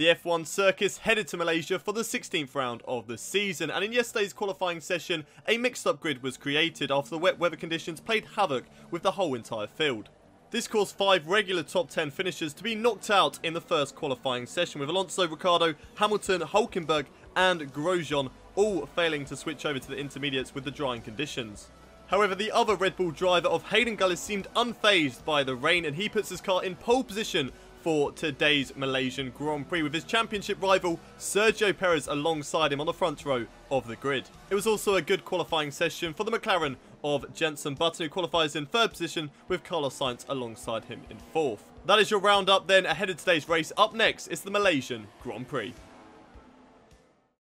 The F1 circus headed to Malaysia for the 16th round of the season, and in yesterday's qualifying session, a mixed-up grid was created after the wet weather conditions played havoc with the whole entire field. This caused 5 regular top 10 finishers to be knocked out in the first qualifying session, with Alonso, Ricciardo, Hamilton, Hülkenberg and Grosjean all failing to switch over to the intermediates with the drying conditions. However, the other Red Bull driver of Hayden Gullis seemed unfazed by the rain, and he puts his car in pole position for today's Malaysian Grand Prix, with his championship rival Sergio Perez alongside him on the front row of the grid. It was also a good qualifying session for the McLaren of Jenson Button, who qualifies in 3rd position with Carlos Sainz alongside him in 4th. That is your roundup then ahead of today's race. Up next is the Malaysian Grand Prix.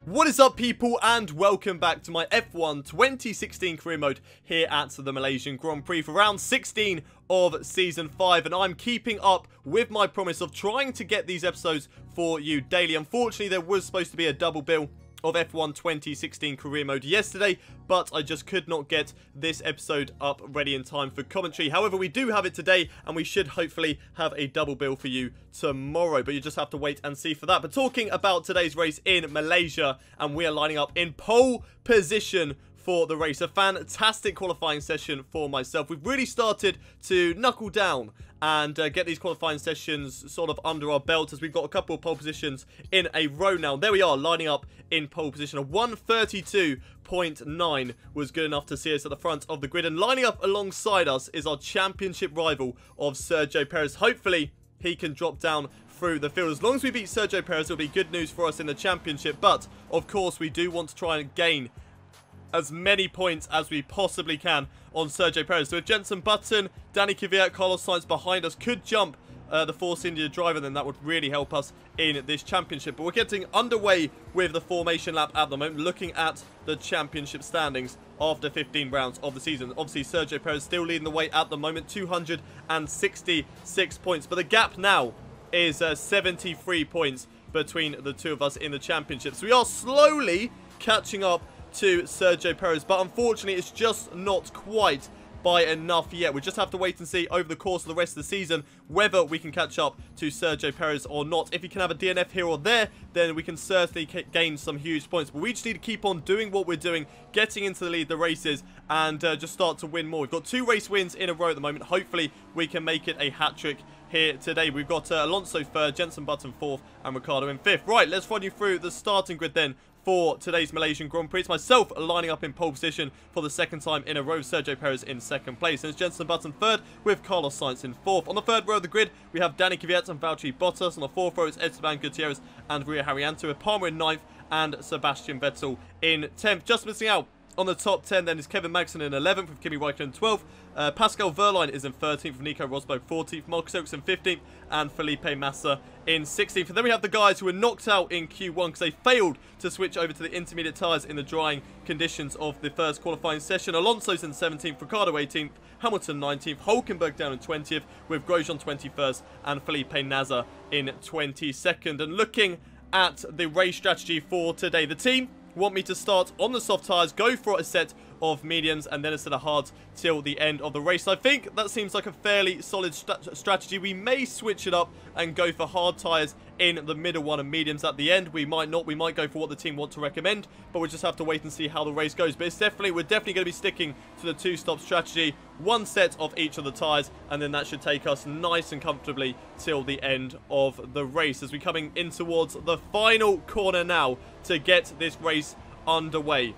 What is up, people, and welcome back to my F1 2016 career mode here at the Malaysian Grand Prix for round 16 of season 5, and I'm keeping up with my promise of trying to get these episodes for you daily. Unfortunately, there was supposed to be a double bill of F1 2016 career mode yesterday, but I just could not get this episode up ready in time for commentary. However, we do have it today, and we should hopefully have a double bill for you tomorrow, but you just have to wait and see for that. But talking about today's race in Malaysia, and we are lining up in pole position for the race. A fantastic qualifying session for myself. We've really started to knuckle down and get these qualifying sessions sort of under our belt, as we've got a couple of pole positions in a row now. There we are, lining up in pole position. A 132.9 was good enough to see us at the front of the grid, and lining up alongside us is our championship rival of Sergio Perez. Hopefully he can drop down through the field. As long as we beat Sergio Perez, it'll be good news for us in the championship, but of course we do want to try and gain as many points as we possibly can on Sergio Perez. So if Jenson Button, Danny Kvyat, Carlos Sainz behind us could jump the Force India driver, then that would really help us in this championship. But we're getting underway with the formation lap at the moment, looking at the championship standings after 15 rounds of the season. Obviously, Sergio Perez still leading the way at the moment, 266 points. But the gap now is 73 points between the two of us in the championship. So we are slowly catching up to Sergio Perez, but unfortunately it's just not quite by enough yet. We just have to wait and see over the course of the rest of the season whether we can catch up to Sergio Perez or not. If he can have a DNF here or there, then we can certainly gain some huge points, but we just need to keep on doing what we're doing, getting into the lead the races, and just start to win more. We've got 2 race wins in a row at the moment. Hopefully we can make it a hat-trick here today. We've got Alonso 3rd, Jenson Button 4th, and Ricciardo in 5th. Right, let's run you through the starting grid then for today's Malaysian Grand Prix. It's myself lining up in pole position for the 2nd time in a row. Sergio Perez in 2nd place. And it's Jenson Button 3rd with Carlos Sainz in 4th. On the 3rd row of the grid, we have Danny Kvyat and Valtteri Bottas. On the 4th row, it's Esteban Gutierrez and Rio Haryanto, with Palmer in 9th and Sebastian Vettel in 10th. Just missing out on the top 10 then is Kevin Magnussen in 11th, with Kimi Räikkönen in 12th. Pascal Wehrlein is in 13th, with Nico Rosberg 14th, Marcus Ericsson 15th, and Felipe Massa in 16th. And then we have the guys who were knocked out in Q1 because they failed to switch over to the intermediate tyres in the drying conditions of the first qualifying session. Alonso's in 17th, Ricciardo 18th, Hamilton 19th, Hülkenberg down in 20th, with Grosjean 21st, and Felipe Nasr in 22nd. And looking at the race strategy for today, the team want me to start on the soft tyres, go for a set of mediums, and then a set of hards till the end of the race. I think that seems like a fairly solid strategy. We may switch it up and go for hard tyres in the middle one and mediums at the end. We might not. We might go for what the team want to recommend, but we'll just have to wait and see how the race goes. But we're definitely going to be sticking to the 2-stop strategy. 1 set of each of the tyres, and then that should take us nice and comfortably till the end of the race, as we're coming in towards the final corner now to get this race underway.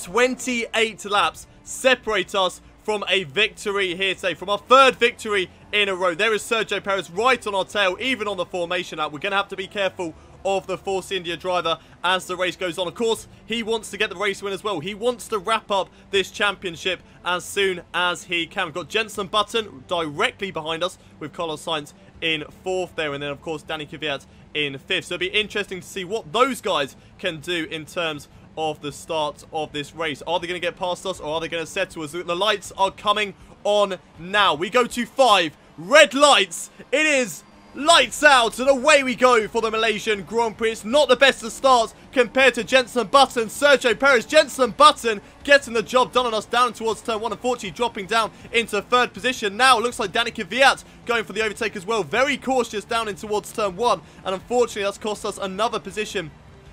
28 laps separate us from a victory here today, from our 3rd victory in a row. There is Sergio Perez right on our tail, even on the formation lap. We're going to have to be careful of the Force India driver as the race goes on. Of course, he wants to get the race win as well. He wants to wrap up this championship as soon as he can. We've got Jenson Button directly behind us, with Carlos Sainz in 4th there, and then of course Danny Kvyat in 5th. So it'll be interesting to see what those guys can do in terms of the start of this race. Are they going to get past us, or are they going to settle us? The lights are coming on now. We go to 5 red lights. It is Lights out, and away we go for the Malaysian Grand Prix. It's not the best of starts compared to Jenson Button, Sergio Perez. Jenson Button getting the job done on us down towards turn 1, unfortunately dropping down into 3rd position. Now it looks like Danica Kvyat going for the overtake as well. Very cautious down in towards turn 1, and unfortunately that's cost us another position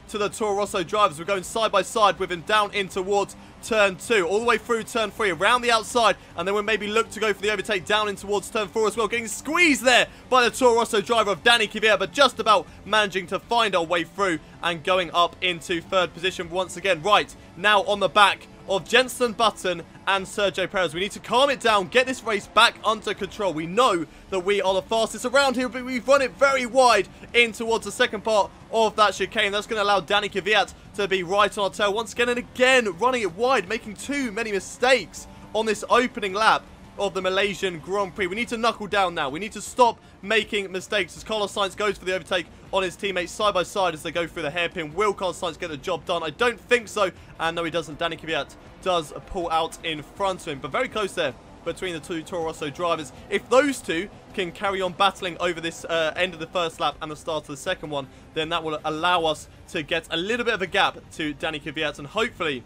to the Toro Rosso drivers. We're going side by side with him down in towards turn 2, all the way through turn 3, around the outside, and then we'll maybe look to go for the overtake down in towards turn 4 as well. Getting squeezed there by the Toro Rosso driver of Danica Kvyat, but just about managing to find our way through and going up into 3rd position once again. Right, now on the back of Jenson Button and Sergio Perez. We need to calm it down, get this race back under control. We know that we are the fastest around here, but we've run it very wide in towards the second part of that chicane. That's going to allow Danica Kvyat to be right on our tail once again, and again running it wide, making too many mistakes on this opening lap of the Malaysian Grand Prix. We need to knuckle down now. We need to stop making mistakes as Carlos Sainz goes for the overtake on his teammates side by side as they go through the hairpin. Will Carlos Sainz get the job done? I don't think so. And no, he doesn't. Danica Kvyat does pull out in front of him, but very close there between the two Toro Rosso drivers. If those two can carry on battling over this end of the first lap and the start of the second one, then that will allow us to get a little bit of a gap to Danica Kvyat and hopefully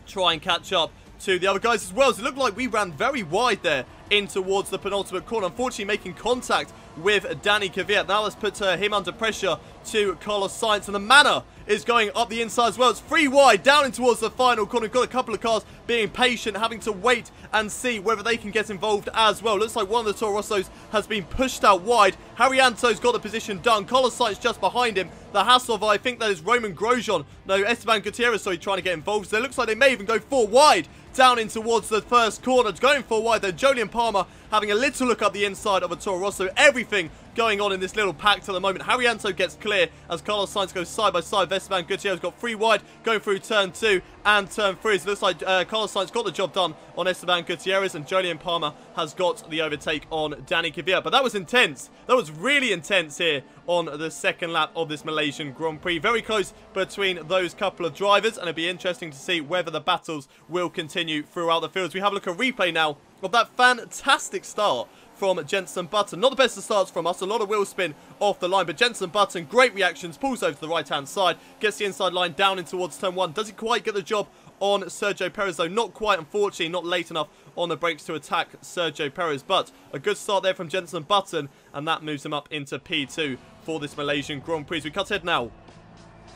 try and catch up to the other guys as well. So it looked like we ran very wide there in towards the penultimate corner, unfortunately making contact with Danica Kvyat. Now let's put him under pressure to Carlos Sainz, and the manner is going up the inside as well. It's 3 wide down in towards the final corner. We've got a couple of cars being patient, having to wait and see whether they can get involved as well. Looks like one of the Toro Rossos has been pushed out wide. Harrianto's got the position done. Carlos Sainz just behind him. The hassle of, I think that is Roman Grosjean. No, Esteban Gutierrez, sorry, trying to get involved. So it looks like they may even go 4 wide down in towards the first corner. Going 4 wide there. Jolyon Palmer having a little look up the inside of a Toro Rosso. Everything going on in this little pack to the moment. Harrianto gets clear as Carlos Sainz goes side by side. Esteban Gutierrez got 3 wide going through turn 2 and turn 3. So it looks like Carlos Sainz got the job done on Esteban Gutierrez, and Jolyon Palmer has got the overtake on Danica Kvyat. But that was intense. That was really intense here on the second lap of this Malaysian Grand Prix. Very close between those couple of drivers, and it'll be interesting to see whether the battles will continue throughout the fields. We have a look at a replay now of that fantastic start from Jenson Button. Not the best of starts from us, a lot of wheel spin off the line, but Jenson Button, great reactions, pulls over to the right hand side, gets the inside line down in towards turn 1. Doesn't quite get the job on Sergio Perez though, not quite, unfortunately, not late enough on the brakes to attack Sergio Perez, but a good start there from Jenson Button, and that moves him up into P2 for this Malaysian Grand Prix. We cut ahead now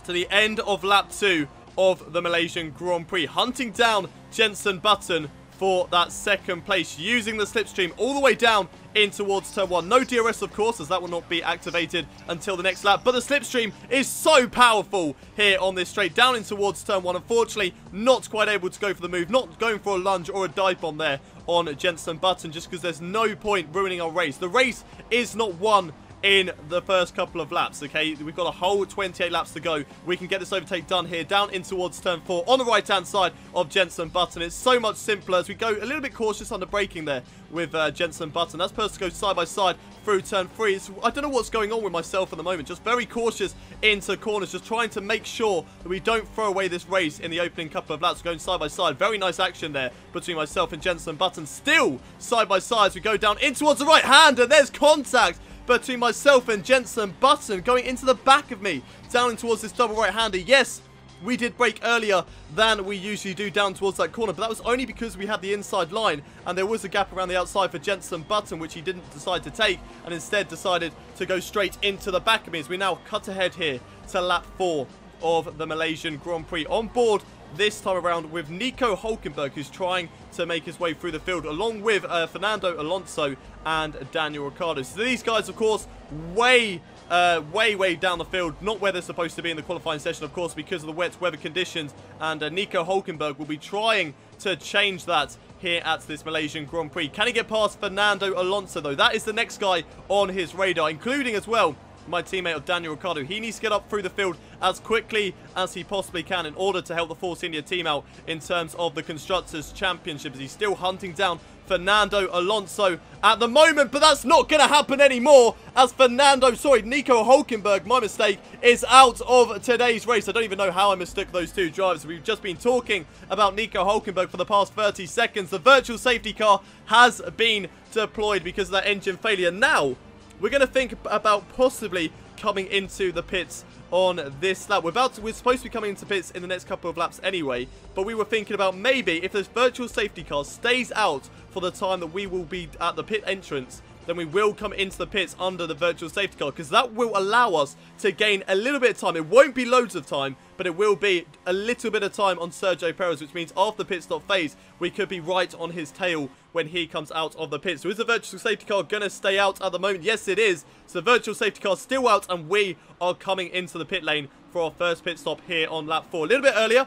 to the end of lap 2 of the Malaysian Grand Prix, hunting down Jenson Button for that second place, using the slipstream all the way down in towards turn 1. No DRS, of course, as that will not be activated until the next lap, but the slipstream is so powerful here on this straight, down in towards turn 1. Unfortunately, not quite able to go for the move, not going for a lunge or a dive bomb there on Jenson Button, just because there's no point ruining our race. The race is not won in the first couple of laps, okay? We've got a whole 28 laps to go. We can get this overtake done here, down in towards turn 4, on the right-hand side of Jenson Button. It's so much simpler as we go a little bit cautious under braking there with Jenson Button. That's supposed to go side by side through turn 3. I don't know what's going on with myself at the moment. Just very cautious into corners, just trying to make sure that we don't throw away this race in the opening couple of laps. Going side by side. Very nice action there between myself and Jenson Button. Still side by side as we go down in towards the right hand, and there's contact between myself and Jenson Button going into the back of me, down towards this double right-hander. Yes, we did brake earlier than we usually do down towards that corner, but that was only because we had the inside line and there was a gap around the outside for Jenson Button, which he didn't decide to take and instead decided to go straight into the back of me. As we now cut ahead here to lap 4 of the Malaysian Grand Prix. On board this time around with Nico Hulkenberg, who's trying to make his way through the field, along with Fernando Alonso and Daniel Ricciardo. So these guys, of course, way down the field, not where they're supposed to be in the qualifying session, of course, because of the wet weather conditions, and Nico Hulkenberg will be trying to change that here at this Malaysian Grand Prix. Can he get past Fernando Alonso, though? That is the next guy on his radar, including as well my teammate of Daniel Ricciardo. He needs to get up through the field as quickly as he possibly can in order to help the Force India team out in terms of the Constructors' Championship, as he's still hunting down Fernando Alonso at the moment, but that's not going to happen anymore as Nico Hulkenberg, my mistake, is out of today's race. I don't even know how I mistook those two drivers. We've just been talking about Nico Hulkenberg for the past 30 seconds. The virtual safety car has been deployed because of that engine failure. Now, we're going to think about possibly coming into the pits on this lap. We're supposed to be coming into pits in the next couple of laps anyway, but we were thinking about maybe if this virtual safety car stays out for the time that we will be at the pit entrance, then we will come into the pits under the virtual safety car, because that will allow us to gain a little bit of time. It won't be loads of time, but it will be a little bit of time on Sergio Perez, which means after the pit stop phase, we could be right on his tail when he comes out of the pit. So is the virtual safety car going to stay out at the moment? Yes, it is. So the virtual safety car is still out, and we are coming into the pit lane for our first pit stop here on lap 4. A little bit earlier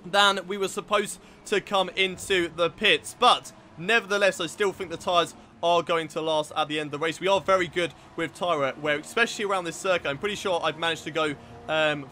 than we were supposed to come into the pits, but nevertheless, I still think the tyres are going to last at the end of the race. We are very good with tyre wear, especially around this circuit. I'm pretty sure I've managed to go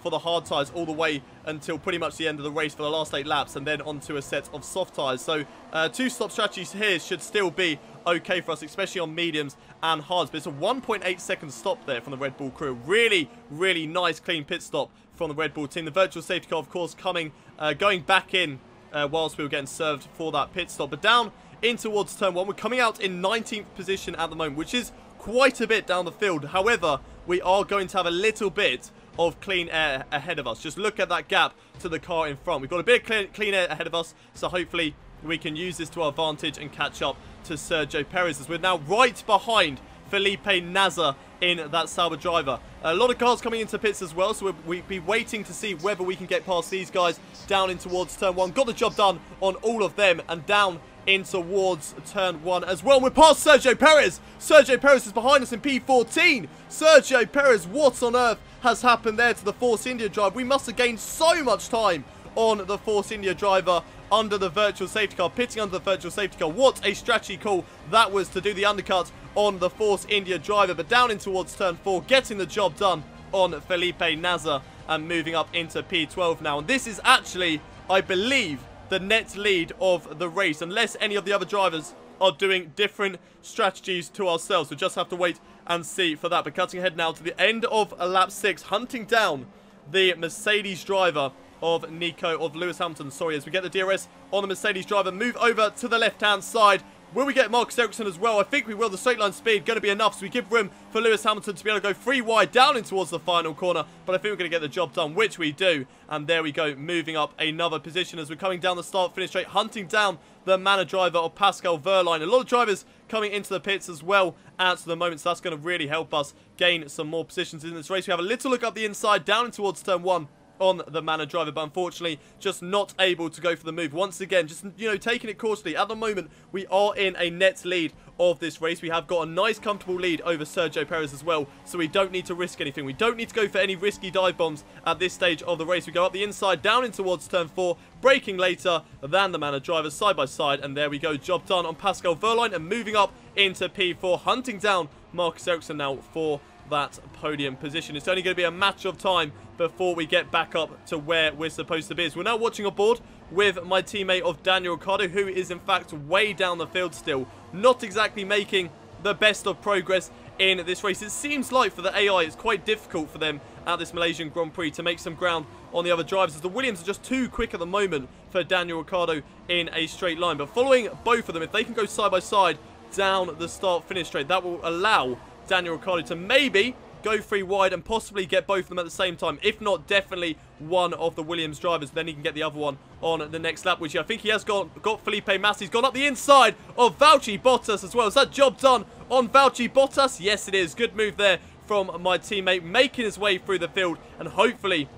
for the hard tyres all the way until pretty much the end of the race for the last 8 laps, and then onto a set of soft tyres. So 2-stop strategies here should still be okay for us, especially on mediums and hards. But it's a 1.8 second stop there from the Red Bull crew. Really, really nice, clean pit stop from the Red Bull team. The virtual safety car, of course, going back in whilst we were getting served for that pit stop. But down in towards turn 1, we're coming out in 19th position at the moment, which is quite a bit down the field. However, we are going to have a little bit of clean air ahead of us. Just look at that gap to the car in front. We've got a bit of clean air ahead of us, so hopefully we can use this to our advantage and catch up to Sergio Perez, as we're now right behind Felipe Nasr in that Sauber driver. A lot of cars coming into pits as well, so we'll be waiting to see whether we can get past these guys down in towards turn 1. Got the job done on all of them, and down in towards turn 1 as well. We're past Sergio Perez. Sergio Perez is behind us in P14. Sergio Perez, what on earth has happened there to the Force India driver? We must have gained so much time on the Force India driver under the virtual safety car, pitting under the virtual safety car. What a strategy call that was to do the undercut on the Force India driver. But down in towards turn 4, getting the job done on Felipe Nasr and moving up into P12 now. And this is actually, I believe, the net lead of the race, unless any of the other drivers are doing different strategies to ourselves. We'll just have to wait and see for that. But cutting ahead now to the end of lap 6, hunting down the Mercedes driver of Lewis Hamilton, sorry, as we get the DRS on the Mercedes driver. Move over to the left-hand side. Will we get Marcus Ericsson as well? I think we will. The straight line speed going to be enough, so we give room for Lewis Hamilton to be able to go 3 wide down in towards the final corner. But I think we're going to get the job done, which we do. And there we go, moving up another position as we're coming down the start-finish straight, hunting down the Manor driver of Pascal Wehrlein. A lot of drivers coming into the pits as well at the moment, so that's going to really help us gain some more positions in this race. We have a little look up the inside, down in towards turn 1 on the Manor driver, but unfortunately just not able to go for the move. Once again, just, you know, taking it cautiously. At the moment, we are in a net lead of this race. We have got a nice comfortable lead over Sergio Perez as well, so we don't need to risk anything. We don't need to go for any risky dive bombs at this stage of the race. We go up the inside, down in towards turn 4, braking later than the Manor driver, side by side, and there we go, job done on Pascal Wehrlein, and moving up into P4, hunting down Marcus Ericsson now for that podium position. It's only going to be a matter of time before we get back up to where we're supposed to be. So we're now watching aboard with my teammate of Daniel Ricciardo, who is in fact way down the field still, not exactly making the best of progress in this race. It seems like for the AI it's quite difficult for them at this Malaysian Grand Prix to make some ground on the other drivers, as the Williams are just too quick at the moment for Daniel Ricciardo in a straight line. But following both of them, if they can go side by side down the start-finish straight, that will allow Daniel Ricciardo to maybe go 3 wide and possibly get both of them at the same time. If not, definitely one of the Williams drivers. Then he can get the other one on the next lap, which I think he has got Felipe Massa. He's gone up the inside of Valtteri Bottas as well. Is that job done on Valtteri Bottas? Yes, it is. Good move there from my teammate, making his way through the field, and hopefully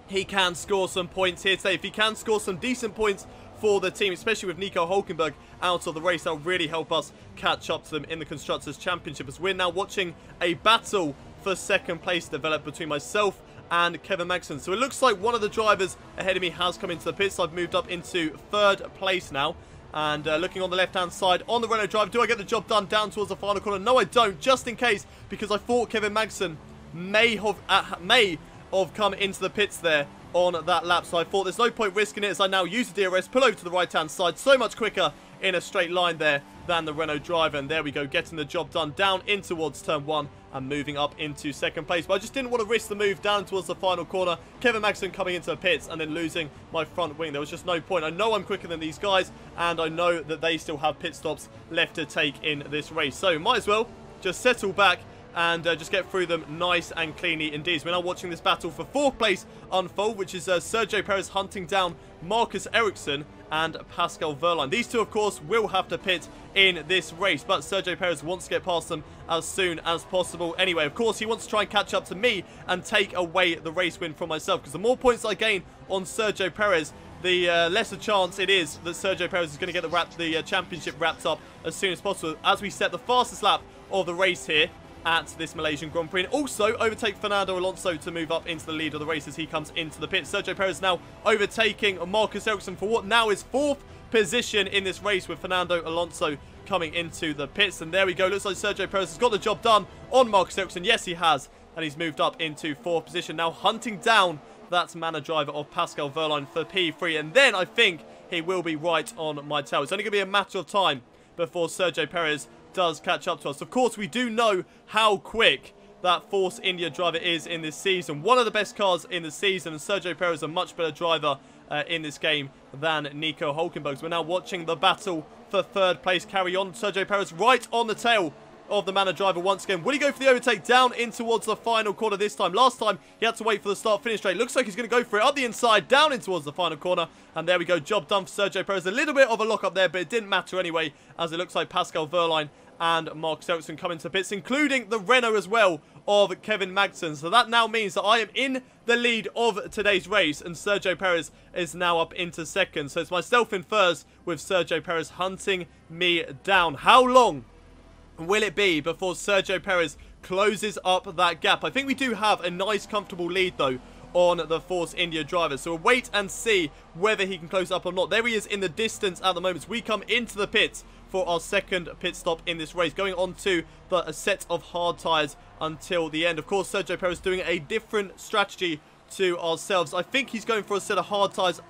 he can score some points here today. If he can score some decent points for the team, especially with Nico Hülkenberg out of the race, that will really help us catch up to them in the Constructors' Championship, as we're now watching a battle for second place develop between myself and Kevin Magnussen. So it looks like one of the drivers ahead of me has come into the pits. I've moved up into 3rd place now. And looking on the left-hand side on the Renault driver, do I get the job done down towards the final corner? No, I don't, just in case, because I thought Kevin Magnussen may have come into the pits there on that lap. So I thought there's no point risking it, as I now use the DRS, pull over to the right-hand side, so much quicker in a straight line there than the Renault driver. And there we go, getting the job done down in towards turn 1 and moving up into 2nd place. But I just didn't want to risk the move down towards the final corner. Kevin Magnussen coming into the pits and then losing my front wing. There was just no point. I know I'm quicker than these guys, and I know that they still have pit stops left to take in this race. So might as well just settle back and just get through them nice and cleanly indeed. So we're now watching this battle for 4th place unfold, which is Sergio Perez hunting down Marcus Ericsson and Pascal Wehrlein. These two, of course, will have to pit in this race, but Sergio Perez wants to get past them as soon as possible. Anyway, of course, he wants to try and catch up to me and take away the race win from myself, because the more points I gain on Sergio Perez, the lesser chance it is that Sergio Perez is going to get the championship wrapped up as soon as possible, as we set the fastest lap of the race here at this Malaysian Grand Prix, and also overtake Fernando Alonso to move up into the lead of the race as he comes into the pit. Sergio Perez now overtaking Marcus Ericsson for what now is 4th position in this race, with Fernando Alonso coming into the pits. And there we go, looks like Sergio Perez has got the job done on Marcus Ericsson. Yes, he has, and he's moved up into 4th position, now hunting down that Manor driver of Pascal Wehrlein for P3, and then I think he will be right on my tail. It's only going to be a matter of time before Sergio Perez does catch up to us. Of course, we do know how quick that Force India driver is in this season. One of the best cars in the season, and Sergio Perez is a much better driver in this game than Nico Hulkenberg. We're now watching the battle for 3rd place carry on. Sergio Perez right on the tail of the Manor driver once again. Will he go for the overtake down in towards the final corner this time? Last time he had to wait for the start-finish straight. Looks like he's going to go for it up the inside, down in towards the final corner. And there we go, job done for Sergio Perez. A little bit of a lock up there, but it didn't matter anyway, as it looks like Pascal Wehrlein and Marcus Ericsson come into pits, including the Renault as well of Kevin Magnussen. So that now means that I am in the lead of today's race, and Sergio Perez is now up into 2nd. So it's myself in 1st, with Sergio Perez hunting me down. How long will it be before Sergio Perez closes up that gap? I think we do have a nice comfortable lead though on the Force India driver, so we'll wait and see whether he can close up or not. There he is in the distance at the moment. So we come into the pits for our 2nd pit stop in this race, going on to a set of hard tyres until the end. Of course, Sergio Perez doing a different strategy to ourselves. I think he's going for a set of hard tyres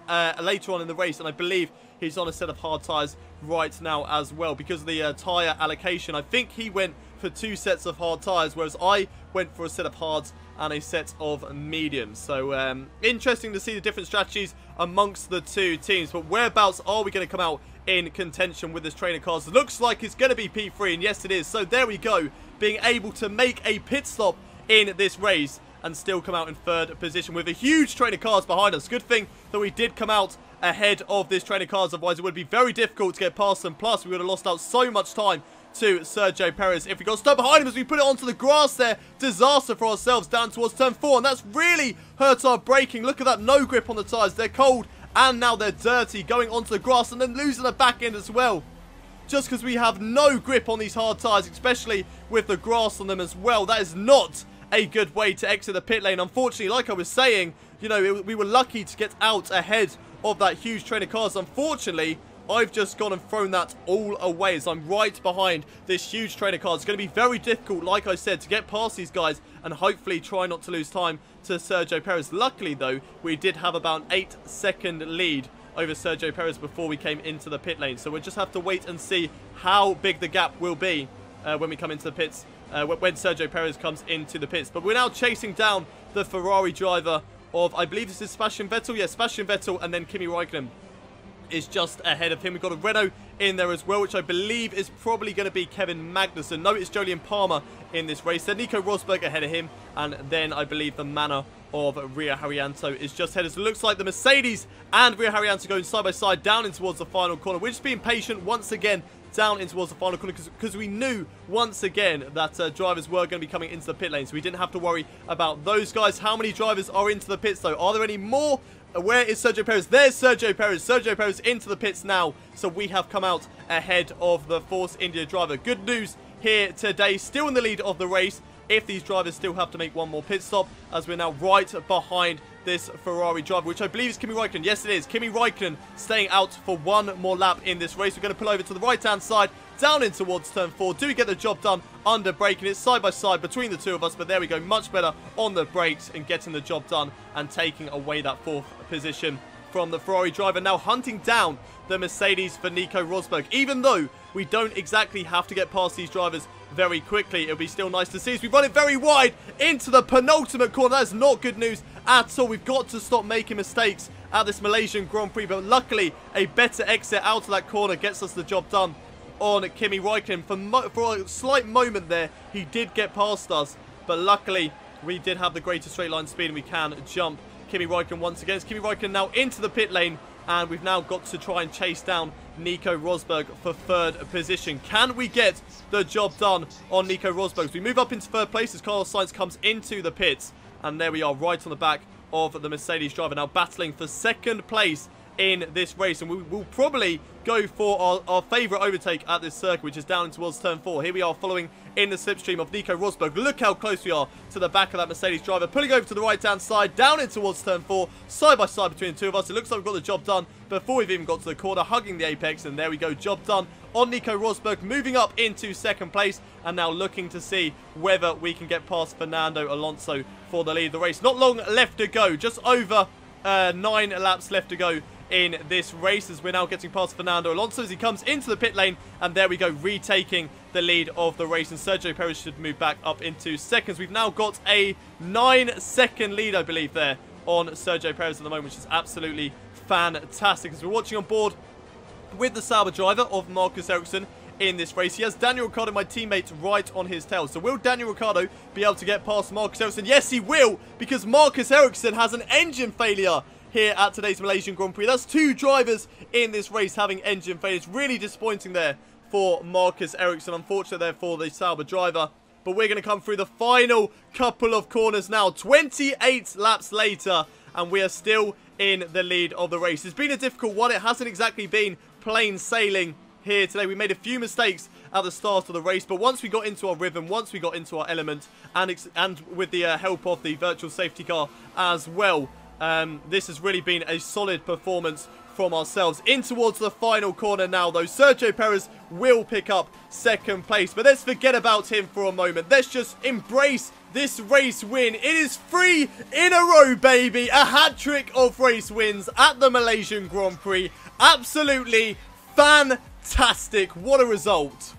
later on in the race, and I believe he's on a set of hard tyres right now as well, because of the tyre allocation. I think he went for 2 sets of hard tyres, whereas I went for a set of hards and a set of mediums. So interesting to see the different strategies amongst the two teams. But whereabouts are we going to come out in contention with this trainer cars? Looks like it's going to be P3, and yes it is. So there we go, being able to make a pit stop in this race and still come out in 3rd position with a huge trainer cars behind us. Good thing that we did come out ahead of this trainer cars, otherwise it would be very difficult to get past them. Plus we would have lost out so much time to Sergio Perez if we got stuck behind him as we put it onto the grass there. Disaster for ourselves down towards turn 4, and that's really hurt our braking. Look at that no grip on the tyres. They're cold and now they're dirty, going onto the grass and then losing the back end as well, just because we have no grip on these hard tyres, especially with the grass on them as well. That is not a good way to exit the pit lane. Unfortunately, like I was saying, you know, we were lucky to get out ahead of that huge train of cars. Unfortunately, I've just gone and thrown that all away as I'm right behind this huge train of cars. It's going to be very difficult, like I said, to get past these guys and hopefully try not to lose time to Sergio Perez. Luckily, though, we did have about an 8-second lead over Sergio Perez before we came into the pit lane. So we'll just have to wait and see how big the gap will be when we come into the pits, when Sergio Perez comes into the pits. But we're now chasing down the Ferrari driver of, I believe this is Sebastian Vettel. Yes, Sebastian Vettel, and then Kimi Räikkönen is just ahead of him. We've got a Renault in there as well, which I believe is probably going to be Kevin Magnussen. No, it's Jolyon Palmer in this race. Then Nico Rosberg ahead of him, and then I believe the Manor of Rio Haryanto is just ahead. So it looks like the Mercedes and Rio Haryanto going side by side down in towards the final corner. We're just being patient once again down in towards the final corner because we knew once again that drivers were going to be coming into the pit lane, so we didn't have to worry about those guys. How many drivers are into the pits though? Are there any more? Where is Sergio Perez? There's Sergio Perez. Sergio Perez into the pits now. So we have come out ahead of the Force India driver. Good news here today. Still in the lead of the race, if these drivers still have to make one more pit stop, as we're now right behind this Ferrari driver, which I believe is Kimi Räikkönen. Yes, it is. Kimi Räikkönen staying out for one more lap in this race. We're going to pull over to the right-hand side, down in towards turn 4. Do we get the job done under braking? It's side by side between the two of us, but there we go. Much better on the brakes and getting the job done and taking away that 4th position from the Ferrari driver. Now hunting down the Mercedes for Nico Rosberg. Even though we don't exactly have to get past these drivers very quickly, it'll be still nice to see as we run it very wide into the penultimate corner. That is not good news at all. We've got to stop making mistakes at this Malaysian Grand Prix, but luckily a better exit out of that corner gets us the job done on Kimi Räikkönen. For a slight moment there, he did get past us, but luckily we did have the greater straight line speed and we can jump Kimi Räikkönen once again. It's Kimi Räikkönen now into the pit lane, and we've now got to try and chase down Nico Rosberg for third position. Can we get the job done on Nico Rosberg? We move up into third place as Carlos Sainz comes into the pits, and there we are, right on the back of the Mercedes driver, now battling for second place in this race, and we will probably go for our favourite overtake at this circuit, which is down towards turn 4. Here we are following in the slipstream of Nico Rosberg. Look how close we are to the back of that Mercedes driver, pulling over to the right hand side, down in towards turn 4, side by side between the two of us. It looks like we've got the job done before we've even got to the corner, hugging the apex, and there we go, job done on Nico Rosberg, moving up into second place, and now looking to see whether we can get past Fernando Alonso for the lead of the race. Not long left to go, just over 9 laps left to go in this race, as we're now getting past Fernando Alonso as he comes into the pit lane, and there we go, retaking the lead of the race, and Sergio Perez should move back up into seconds. We've now got a 9-second lead, I believe, there on Sergio Perez at the moment, which is absolutely fantastic, as we're watching on board with the Sauber driver of Marcus Ericsson in this race. He has Daniel Ricciardo, my teammate, right on his tail. So will Daniel Ricciardo be able to get past Marcus Ericsson? Yes, he will, because Marcus Ericsson has an engine failure here at today's Malaysian Grand Prix. That's 2 drivers in this race having engine failures. Really disappointing there for Marcus Ericsson. Unfortunate there for the Sauber driver. But we're going to come through the final couple of corners now. 28 laps later, and we are still in the lead of the race. It's been a difficult one. It hasn't exactly been plain sailing here today. We made a few mistakes at the start of the race, but once we got into our rhythm, once we got into our element, and with the help of the virtual safety car as well, this has really been a solid performance from ourselves. In towards the final corner now, though, Sergio Perez will pick up second place, but let's forget about him for a moment. Let's just embrace this race win. It is 3 in a row, baby. A hat-trick of race wins at the Malaysian Grand Prix. Absolutely fantastic. What a result.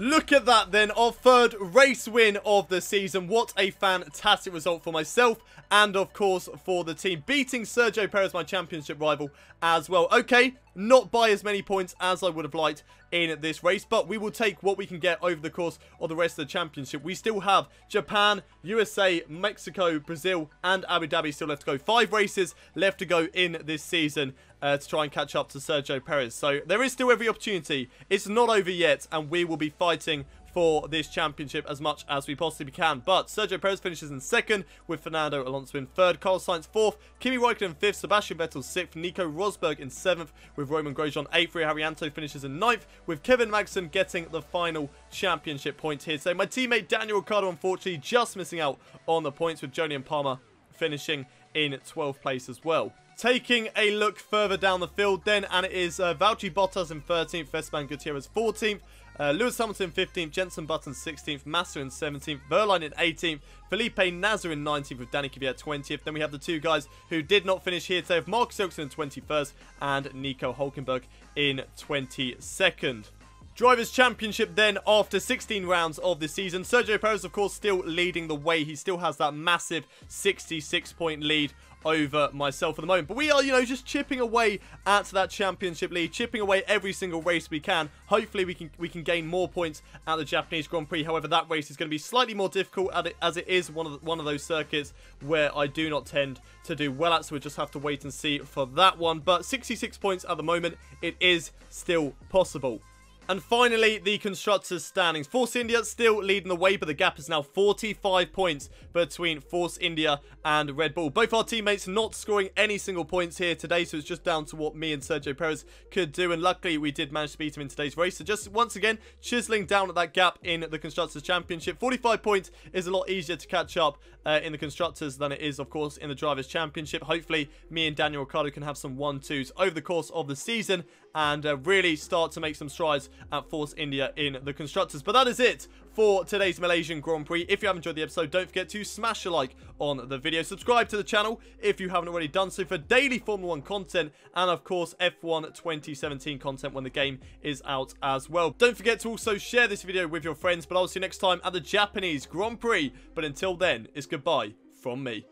Look at that then, our third race win of the season. What a fantastic result for myself and of course for the team, beating Sergio Perez, my championship rival, as well. Okay, not by as many points as I would have liked in this race, but we will take what we can get over the course of the rest of the championship. We still have Japan, USA, Mexico, Brazil and Abu Dhabi still left to go. 5 races left to go in this season to try and catch up to Sergio Perez. So there is still every opportunity. It's not over yet, and we will be fighting for this championship as much as we possibly can. But Sergio Perez finishes in second, with Fernando Alonso in third, Carlos Sainz fourth, Kimi Räikkönen fifth, Sebastian Vettel sixth, Nico Rosberg in seventh, with Roman Grosjean eighth. Haryanto finishes in ninth, with Kevin Magnussen getting the final championship point here. So my teammate Daniel Ricciardo, unfortunately, just missing out on the points, with Jolyon Palmer finishing in 12th place as well. Taking a look further down the field then, and it is Valtteri Bottas in 13th, Esteban Gutierrez 14th, Lewis Hamilton 15th, Jenson Button 16th, Massa in 17th, Verline in 18th, Felipe Nasr in 19th, with Danny Kvyat 20th. Then we have the 2 guys who did not finish here today, of Marcus Ericsson in 21st and Nico Hülkenberg in 22nd. Drivers' Championship then, after 16 rounds of the season. Sergio Perez, of course, still leading the way. He still has that massive 66-point lead over myself at the moment. But we are, just chipping away at that championship lead, chipping away every single race we can. Hopefully we can gain more points at the Japanese Grand Prix. However, that race is going to be slightly more difficult as it is one of those circuits where I do not tend to do well at, so we'll just have to wait and see for that one. But 66 points at the moment, it is still possible. And finally, the Constructors standings. Force India still leading the way, but the gap is now 45 points between Force India and Red Bull. Both our teammates not scoring any single points here today, so it's just down to what me and Sergio Perez could do, and luckily we did manage to beat him in today's race. So just once again, chiseling down at that gap in the Constructors Championship. 45 points is a lot easier to catch up in the Constructors than it is, of course, in the Drivers' Championship. Hopefully, me and Daniel Ricciardo can have some 1-2s over the course of the season and really start to make some strides at Force India in the Constructors. But that is it for today's Malaysian Grand Prix. If you have enjoyed the episode, don't forget to smash a like on the video. Subscribe to the channel if you haven't already done so for daily Formula 1 content and, of course, F1 2017 content when the game is out as well. Don't forget to also share this video with your friends, but I'll see you next time at the Japanese Grand Prix. But until then, it's goodbye from me.